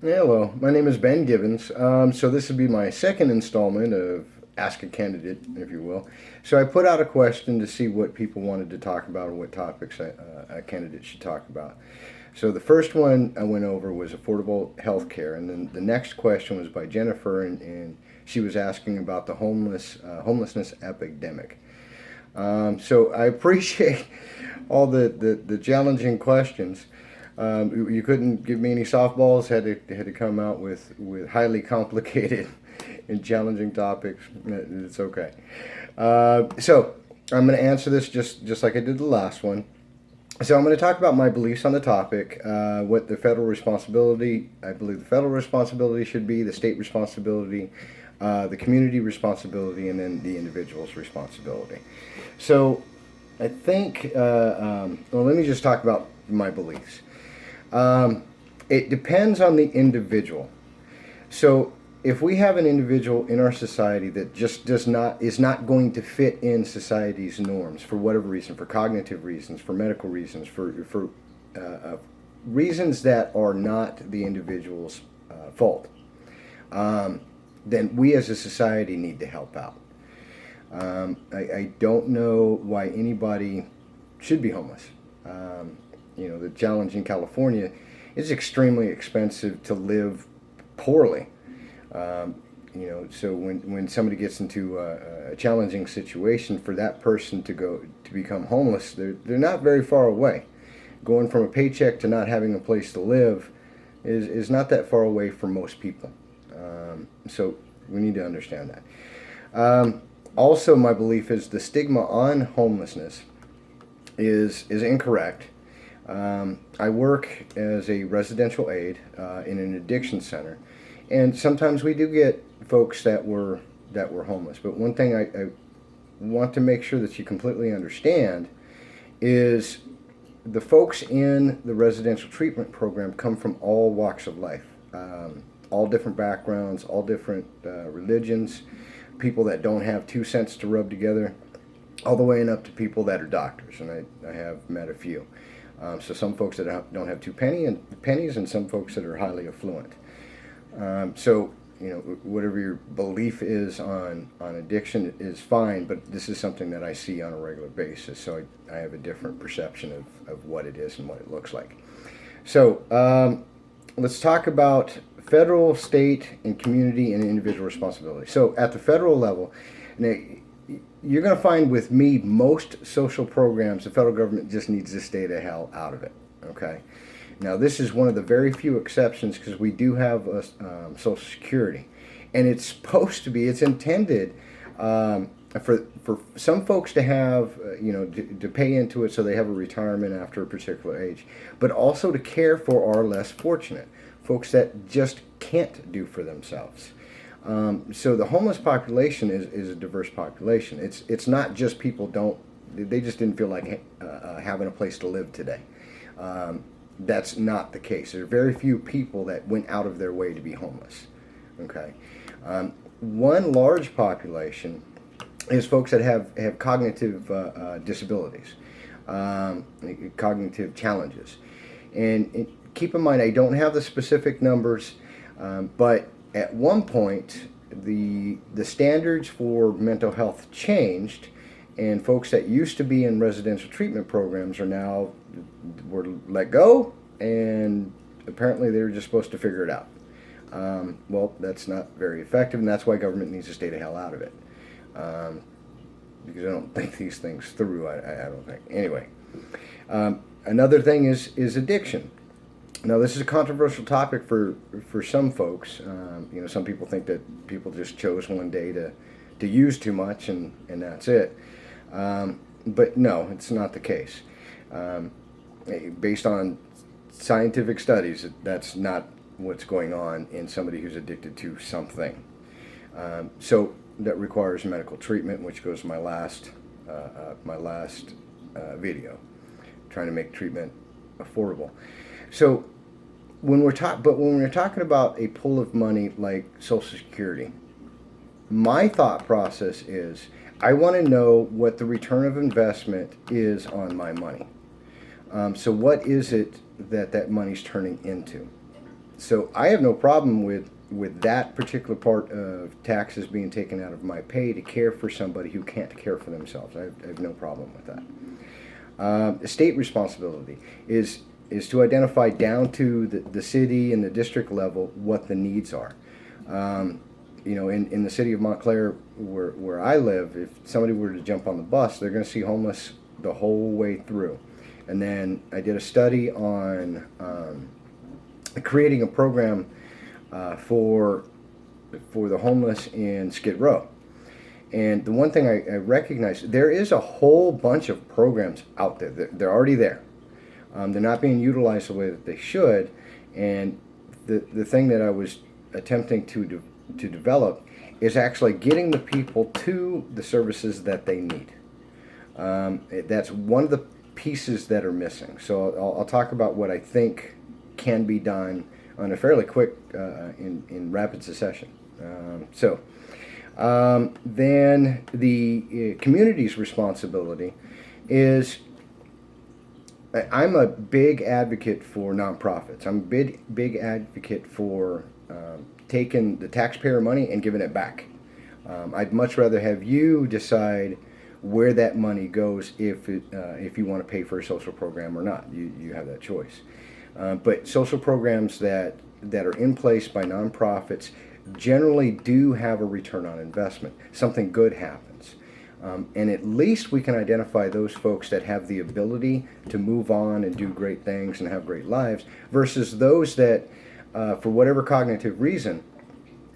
Hello, my name is Ben Gibbins. So this would be my second installment of Ask a Candidate, if you will. So I put out a question to see what people wanted to talk about or what topics a candidate should talk about. So the first one I went over was affordable health care, and then the next question was by Jennifer, and she was asking about the homelessness epidemic. So I appreciate all the challenging questions. You couldn't give me any softballs. Had to come out with highly complicated and challenging topics. It's okay. So I'm going to answer this just like I did the last one. So I'm going to talk about my beliefs on the topic, what the federal responsibility, I believe the federal responsibility should be, the state responsibility, the community responsibility, and then the individual's responsibility. So I think, well, let me just talk about my beliefs. It depends on the individual. So if we have an individual in our society that just is not going to fit in society's norms for whatever reason, for cognitive reasons, for medical reasons, for reasons that are not the individual's fault, then we as a society need to help out. I don't know why anybody should be homeless. The challenge in California is extremely expensive to live poorly. So when somebody gets into a challenging situation, for that person to become homeless, they're not very far away. Going from a paycheck to not having a place to live is not that far away for most people. So we need to understand that. Also, my belief is the stigma on homelessness is incorrect. I work as a residential aide in an addiction center, and sometimes we do get folks that were homeless. But one thing I want to make sure that you completely understand is the folks in the residential treatment program come from all walks of life, all different backgrounds, all different religions, people that don't have 2 cents to rub together, all the way and up to people that are doctors, and I have met a few. So some folks that don't have pennies, and some folks that are highly affluent. So whatever your belief is on addiction is fine, but this is something that I see on a regular basis. So I have a different perception of what it is and what it looks like. So let's talk about federal, state, and community and individual responsibility. So at the federal level, now, you're going to find with me, most social programs, the federal government just needs to stay the hell out of it. Okay. Now, this is one of the very few exceptions because we do have Social Security, and it's supposed to be, it's intended for some folks to have, to pay into it so they have a retirement after a particular age, but also to care for our less fortunate folks that just can't do for themselves. So the homeless population is a diverse population. It's not just people they just didn't feel like having a place to live today. That's not the case. There are very few people that went out of their way to be homeless. Okay, one large population is folks that have cognitive disabilities, cognitive challenges, and keep in mind I don't have the specific numbers, but at one point, the standards for mental health changed, and folks that used to be in residential treatment programs were let go, and apparently they were just supposed to figure it out. Well, that's not very effective, and that's why government needs to stay the hell out of it, because I don't think these things through. I don't think. Anyway, another thing is addiction. Now, this is a controversial topic for some folks. Some people think that people just chose one day to use too much and that's it. But no, it's not the case. Based on scientific studies, that's not what's going on in somebody who's addicted to something. So that requires medical treatment, which goes to my last video, trying to make treatment affordable. So when we're talking about a pool of money like Social Security, my thought process is I want to know what the return of investment is on my money. So what is it that money's turning into? So I have no problem with that particular part of taxes being taken out of my pay to care for somebody who can't care for themselves. I have no problem with that. State responsibility is to identify down to the city and the district level what the needs are. In the city of Montclair, where I live, if somebody were to jump on the bus, they're going to see homeless the whole way through. And then I did a study on creating a program for the homeless in Skid Row. And the one thing I recognize, there is a whole bunch of programs out there. They're already there. They're not being utilized the way that they should. And the thing that I was attempting to develop is actually getting the people to the services that they need. That's one of the pieces that are missing. So I'll talk about what I think can be done on a fairly quick, in rapid succession. Then the community's responsibility is, I'm a big advocate for nonprofits. I'm a big advocate for taking the taxpayer money and giving it back. I'd much rather have you decide where that money goes if you want to pay for a social program or not. You have that choice. But social programs that are in place by nonprofits generally do have a return on investment. Something good happens. And at least we can identify those folks that have the ability to move on and do great things and have great lives versus those that, for whatever cognitive reason,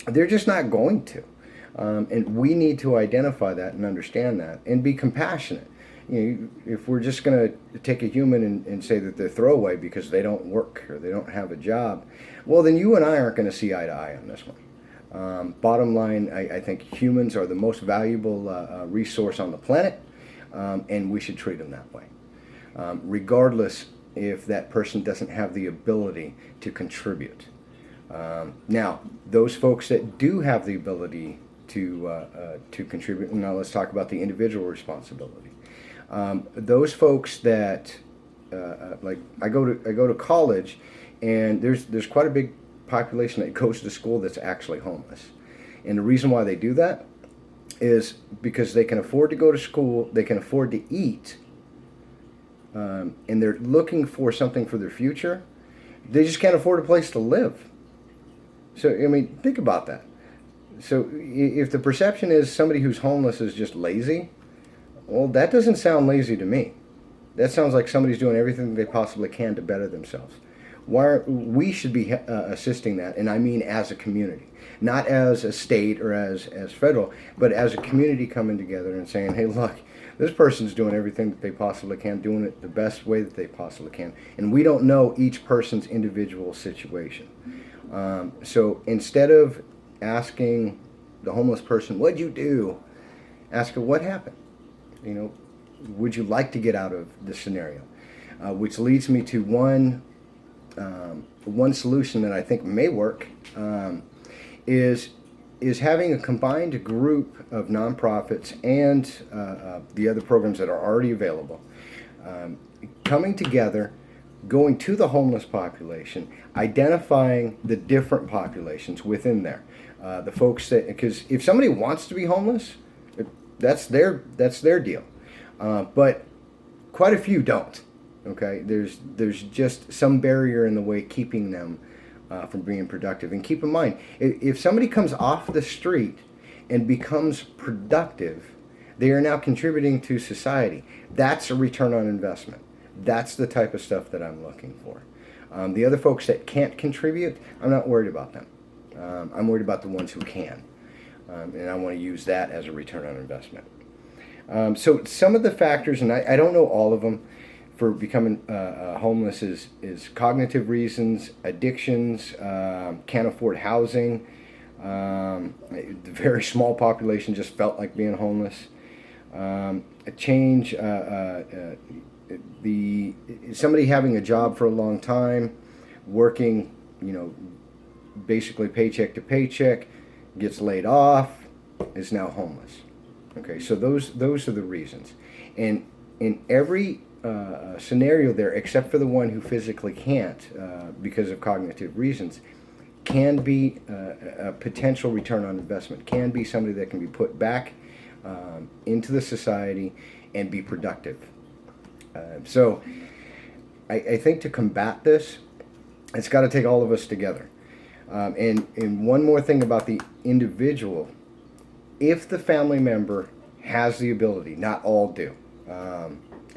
they're just not going to. And we need to identify that and understand that and be compassionate. If we're just going to take a human and say that they're throwaway because they don't work or they don't have a job, well, then you and I aren't going to see eye to eye on this one. Bottom line, I think humans are the most valuable resource on the planet, and we should treat them that way, regardless if that person doesn't have the ability to contribute. Now, those folks that do have the ability to contribute, now let's talk about the individual responsibility. Those folks that, like I go to college, and there's quite a big population that goes to school that's actually homeless. And the reason why they do that is because they can afford to go to school, they can afford to eat, and they're looking for something for their future. They just can't afford a place to live. So, I mean, think about that. So if the perception is somebody who's homeless is just lazy, well, that doesn't sound lazy to me. That sounds like somebody's doing everything they possibly can to better themselves. We should be assisting that, and I mean as a community, not as a state or as federal, but as a community coming together and saying, hey, look, this person's doing everything that they possibly can, doing it the best way that they possibly can, and we don't know each person's individual situation. So instead of asking the homeless person, what'd you do? Ask her, what happened? Would you like to get out of this scenario? Which leads me to one solution that I think may work, is having a combined group of nonprofits and the other programs that are already available, coming together, going to the homeless population, identifying the different populations within there. The folks that, because if somebody wants to be homeless, that's their deal. But quite a few don't. Okay, there's just some barrier in the way keeping them from being productive. And keep in mind, if somebody comes off the street and becomes productive, they are now contributing to society. That's a return on investment. That's the type of stuff that I'm looking for. The other folks that can't contribute, I'm not worried about them. I'm worried about the ones who can. And I want to use that as a return on investment. So some of the factors, and I don't know all of them, for becoming homeless is cognitive reasons, addictions, can't afford housing. The very small population just felt like being homeless. A change, somebody having a job for a long time, working, basically paycheck to paycheck, gets laid off, is now homeless. Okay, so those are the reasons. And in every scenario there, except for the one who physically can't because of cognitive reasons, can be a potential return on investment, can be somebody that can be put back into the society and be productive. So I think to combat this, it's got to take all of us together. And one more thing about the individual, if the family member has the ability, not all do,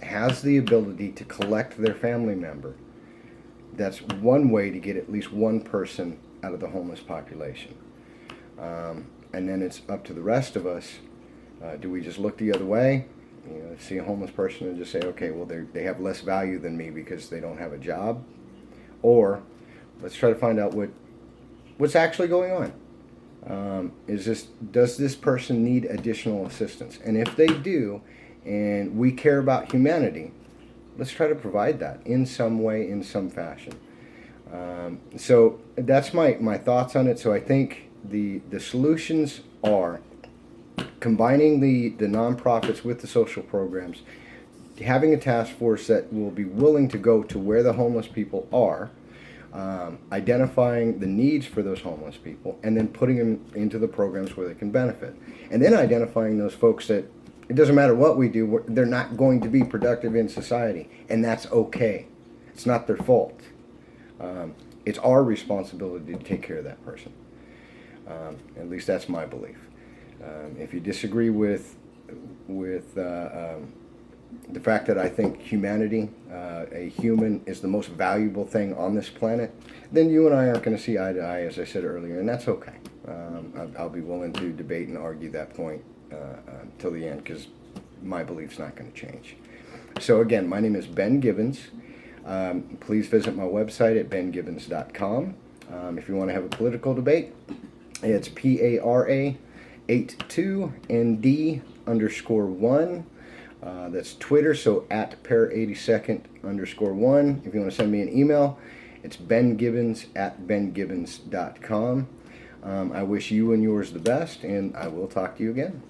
has the ability to collect their family member, that's one way to get at least one person out of the homeless population. And then it's up to the rest of us. Do we just look the other way? See a homeless person and just say, okay, well, they have less value than me because they don't have a job? Or let's try to find out what's actually going on. Does this person need additional assistance? And if they do, and we care about humanity, let's try to provide that in some way, in some fashion. So that's my thoughts on it. So I think the solutions are combining the nonprofits with the social programs, having a task force that will be willing to go to where the homeless people are, identifying the needs for those homeless people, and then putting them into the programs where they can benefit. And then identifying those folks that it doesn't matter what we do, they're not going to be productive in society, and that's okay. It's not their fault. It's our responsibility to take care of that person. At least that's my belief. If you disagree with the fact that I think humanity, a human, is the most valuable thing on this planet, then you and I aren't going to see eye to eye, as I said earlier, and that's okay. I'll be willing to debate and argue that point till the end, because my belief's not going to change. So again, my name is Ben Gibbins. Please visit my website at bengibbons.com. If you want to have a political debate, it's PARA82ND_1. That's Twitter, so at para82nd_1. If you want to send me an email, it's bengibbons@bengibbons.com. I wish you and yours the best, and I will talk to you again.